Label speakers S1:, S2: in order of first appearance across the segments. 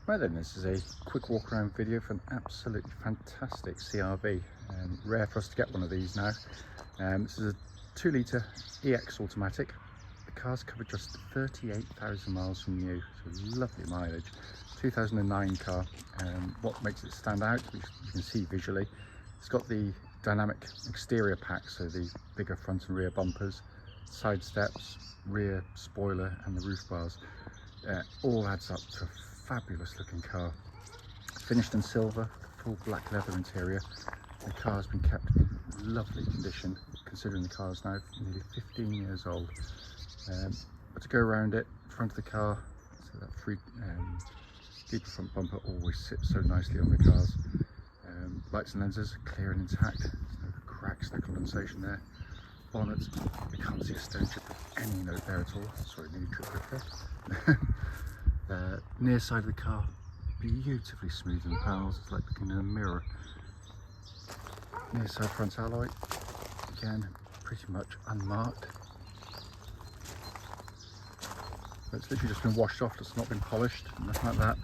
S1: Right then, this is a quick walk around video for an absolutely fantastic CR-V. Rare for us to get one of these now. This is a 2 litre EX automatic. The car's covered just 38,000 miles from new, so lovely mileage. 2009 car. What makes it stand out, which you can see visually, it's got the dynamic exterior pack, so the bigger front and rear bumpers, side steps, rear spoiler and the roof bars. All adds up to a fabulous looking car. Finished in silver, full black leather interior. The car has been kept in lovely condition, considering the car is now nearly 15 years old. But to go around it, front of the car, so that deeper front bumper always sits so nicely on the cars. Lights and lenses clear and intact, there's no cracks, no condensation there. Bonnet, you can't see a stone chip of any note there at all. Sorry, nearly tripped there. Near side of the car, beautifully smooth in the panels, it's like looking in a mirror. Near side front alloy, again, pretty much unmarked. It's literally just been washed off, it's not been polished, nothing like that.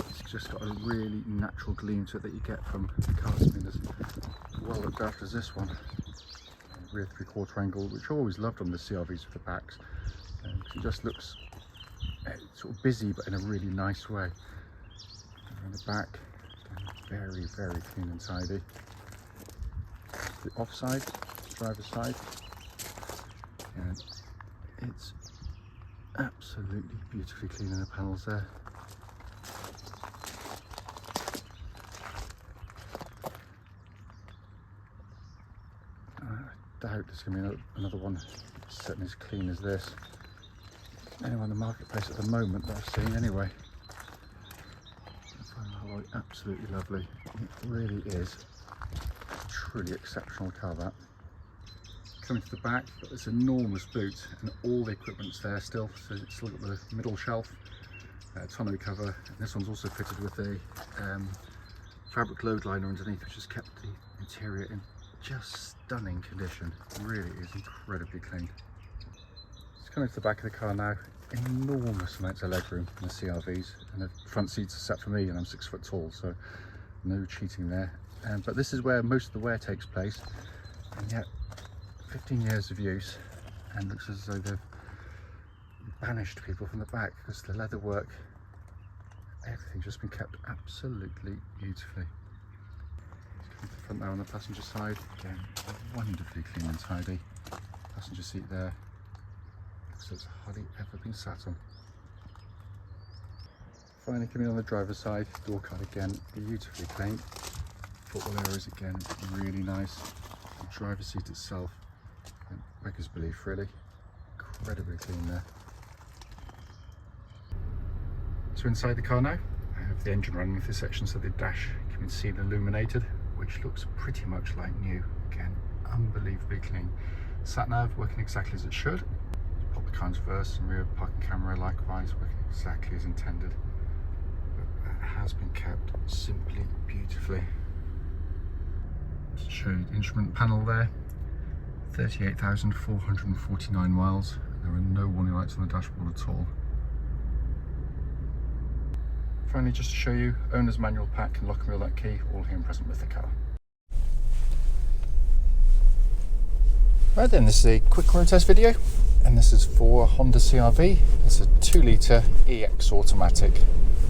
S1: It's just got a really natural gleam to it that you get from the car that's been as well looked after as this one. Rear 3/4 angle, which I always loved on the CR-Vs with the backs, because it just looks sort of busy but in a really nice way. Around the back, very, very clean and tidy. The offside, driver's side, and it's absolutely beautifully clean in the panels there. I doubt there's going to be another one certainly as clean as this. Anywhere in the marketplace at the moment that I've seen anyway. I find the alloy absolutely lovely. It really is a truly exceptional car, that. Coming to the back, you've got this enormous boot and all the equipment's there still. So it's still got the middle shelf, tonneau cover, and this one's also fitted with a fabric load liner underneath, which has kept the interior in just stunning condition. It really is incredibly clean. Coming to the back of the car now, enormous amounts of legroom in the CR-Vs, and the front seats are set for me and I'm 6 foot tall, so no cheating there. But this is where most of the wear takes place, and yet 15 years of use, and looks as though they've banished people from the back, because the leather work, everything's just been kept absolutely beautifully. Come to the front now on the passenger side, again wonderfully clean and tidy. Passenger seat there, so it's hardly ever been sat on. Finally coming on the driver's side, door card again, beautifully clean. Footwell areas again, really nice. The driver's seat itself, beggars belief really, incredibly clean there. So inside the car now, I have the engine running with this section, so the dash can be seen illuminated, which looks pretty much like new. Again, unbelievably clean. Sat nav working exactly as it should. Pop the car into reverse, and rear parking camera likewise working exactly as intended. But it has been kept simply beautifully. Show you the instrument panel there. 38,449 miles. There are no warning lights on the dashboard at all. Finally, just to show you, owner's manual pack and lock and wheel nut key, all here and present with the car. Right then, this is a quick road test video, and this is for Honda CR-V. It's a 2 litre EX automatic.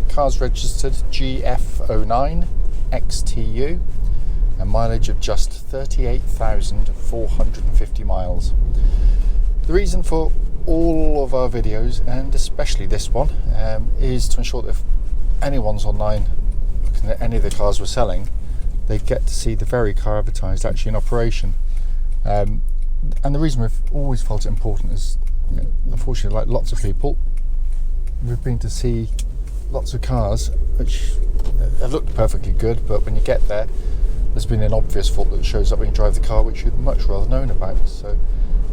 S1: Car's registered GF09XTU, a mileage of just 38,450 miles. The reason for all of our videos, and especially this one, is to ensure that if anyone's online looking at any of the cars we're selling, they get to see the very car advertised actually in operation. And the reason we've always felt it important is, unfortunately, like lots of people, we've been to see lots of cars which have looked perfectly good, but when you get there, there's been an obvious fault that shows up when you drive the car, which you'd much rather known about. So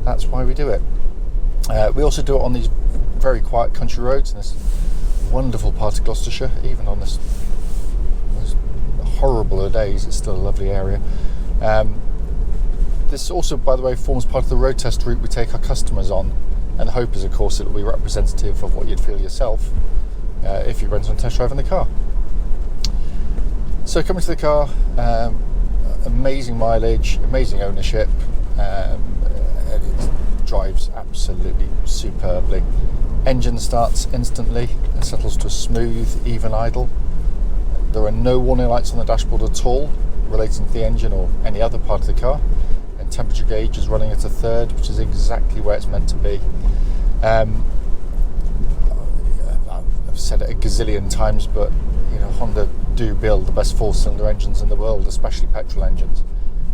S1: that's why we do it. We also do it on these very quiet country roads in this wonderful part of Gloucestershire. Even on this most horrible of days, it's still a lovely area. This also, by the way, forms part of the road test route we take our customers on, and the hope is, of course, it will be representative of what you'd feel yourself. if you went on test drive in the car. So coming to the car, amazing mileage, amazing ownership, and it drives absolutely superbly. Engine starts instantly, it settles to a smooth, even idle. There are no warning lights on the dashboard at all relating to the engine or any other part of the car, and temperature gauge is running at a third, which is exactly where it's meant to be. I've said it a gazillion times, but you know, Honda do build the best four-cylinder engines in the world, especially petrol engines,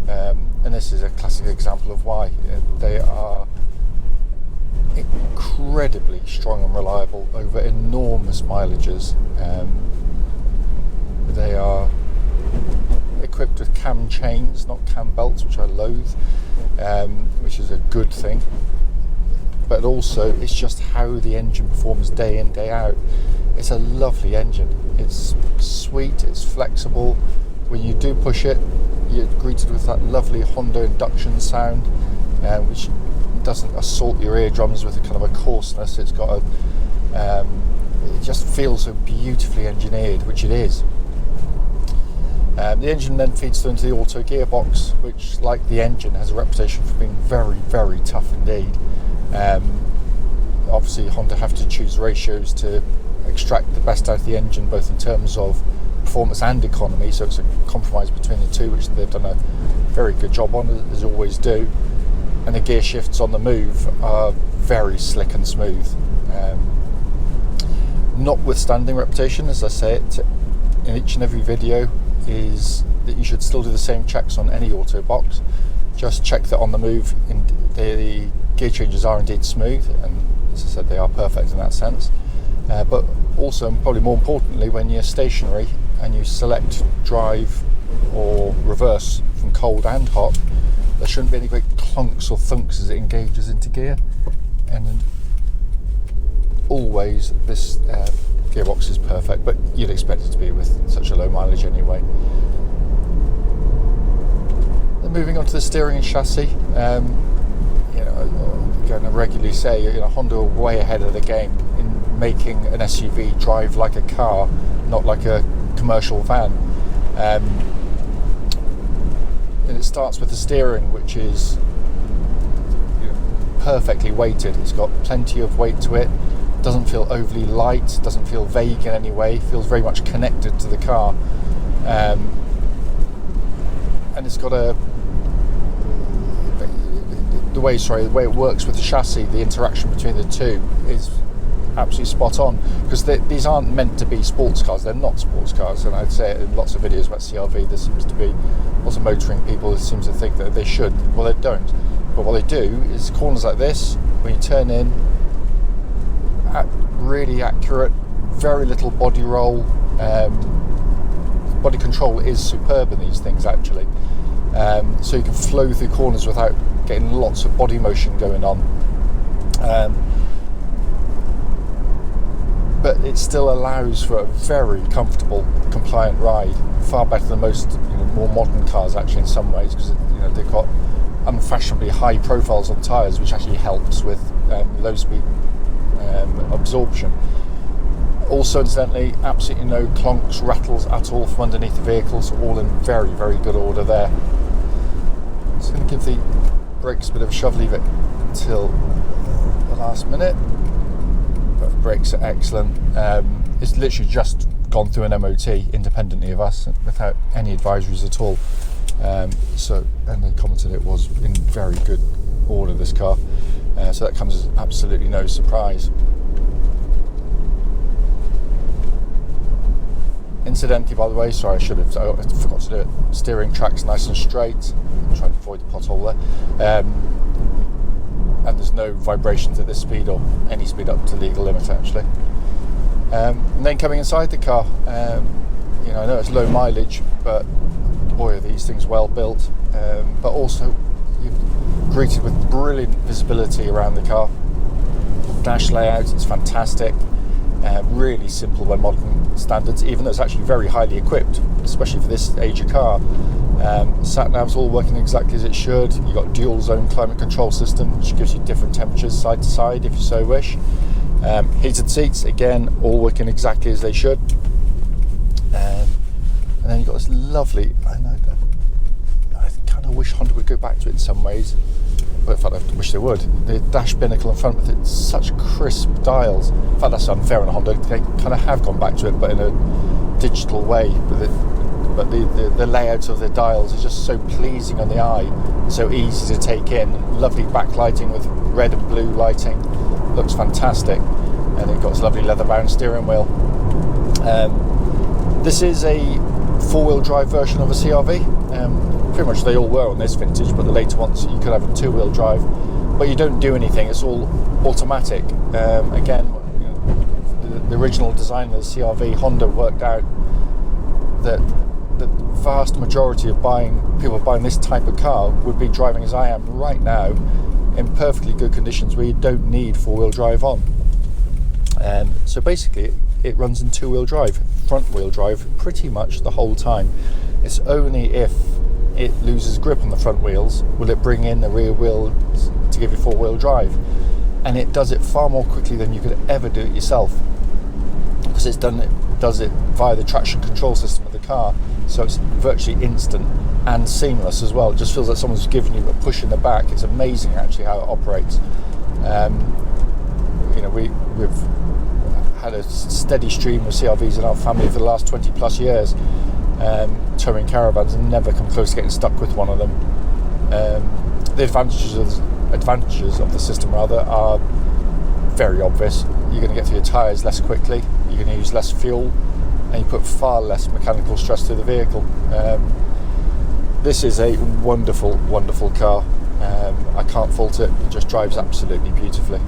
S1: and this is a classic example of why. They are incredibly strong and reliable over enormous mileages. They are equipped with cam chains, not cam belts, which I loathe, which is a good thing. But also, it's just how the engine performs day in, day out. It's a lovely engine. It's sweet, it's flexible. When you do push it, you're greeted with that lovely Honda induction sound, which doesn't assault your eardrums with a kind of a coarseness. It's got a, it just feels so beautifully engineered, which it is. The engine then feeds through into the auto gearbox, which, like the engine, has a reputation for being very, very tough indeed. Obviously, Honda have to choose ratios to extract the best out of the engine, both in terms of performance and economy, so it's a compromise between the two, which they've done a very good job on, as always do. And the gear shifts on the move are very slick and smooth. Notwithstanding reputation, as I say it in each and every video, is that you should still do the same checks on any auto box. Just check that on the move the gear changes are indeed smooth, and as I said, they are perfect in that sense. But also, and probably more importantly, when you're stationary and you select drive or reverse from cold and hot, there shouldn't be any great clunks or thunks as it engages into gear. And always this gearbox is perfect, but you'd expect it to be with such a low mileage anyway. Then moving on to the steering and chassis, you know, I'm going to regularly say, you know, Honda are way ahead of the game in making an SUV drive like a car, not like a commercial van. And it starts with the steering, which is, you know, perfectly weighted. It's got plenty of weight to it. Doesn't feel overly light, doesn't feel vague in any way, feels very much connected to the car. And it's got the way it works with the chassis, the interaction between the two is absolutely spot on, because these aren't meant to be sports cars. They're not sports cars, and I'd say in lots of videos about CR-V, there seems to be lots of motoring people that seem to think that they should. Well, they don't, but what they do is corners like this, when you turn in, really accurate, very little body roll. Body control is superb in these things, actually. So you can flow through corners without getting lots of body motion going on. But it still allows for a very comfortable, compliant ride, far better than most, you know, more modern cars actually in some ways, because, you know, they've got unfashionably high profiles on tyres, which actually helps with low speed absorption. Also, incidentally, absolutely no clonks, rattles at all from underneath the vehicles, all in very, very good order there. So I'm going to give the brakes a bit of a shove, leave it till the last minute. But the brakes are excellent. It's literally just gone through an MOT independently of us, without any advisories at all. And they commented it was in very good order, this car. So that comes as absolutely no surprise. Incidentally, by the way, sorry, I forgot to do it. Steering track's nice and straight. I'm trying to avoid the pothole there. And there's no vibrations at this speed or any speed up to legal limit, actually. And then coming inside the car, you know, I know it's low mileage, but boy, are these things well built. But also, you're greeted with brilliant visibility around the car. Dash layout, it's fantastic. Really simple by modern standards, even though it's actually very highly equipped, especially for this age of car. Sat-nav's all working exactly as it should. You've got dual zone climate control system, which gives you different temperatures side to side if you so wish. Heated seats, again, all working exactly as they should. And then you've got this lovely, I kind of wish Honda would go back to it in some ways, but in fact I wish they would. The dash binnacle in front with it, such crisp dials. In fact, that's unfair on Honda, they kind of have gone back to it, but in a digital way with it. But the layout of the dials is just so pleasing on the eye, so easy to take in. Lovely backlighting with red and blue lighting, looks fantastic. And they've got this lovely leather-bound steering wheel. This is a four-wheel drive version of a CR-V. Pretty much they all were on this vintage, but the later ones you could have a two-wheel drive, but you don't do anything, it's all automatic. Again, the original design of the CR-V, Honda worked out that the vast majority of people buying this type of car would be driving as I am right now in perfectly good conditions where you don't need four-wheel drive on. So basically it runs in two-wheel drive, front-wheel drive pretty much the whole time. It's only if it loses grip on the front wheels will it bring in the rear wheels to give you four-wheel drive, and it does it far more quickly than you could ever do it yourself, because it does it via the traction control system of the car, so it's virtually instant and seamless as well. It just feels like someone's giving you a push in the back. It's amazing actually how it operates. We've had a steady stream of CR-Vs in our family for the last 20 plus years, touring caravans, and never come close to getting stuck with one of them. The advantages of the system are very obvious. You're going to get through your tyres less quickly, you're going to use less fuel, and you put far less mechanical stress through the vehicle. This is a wonderful, wonderful car. I can't fault it. It just drives absolutely beautifully.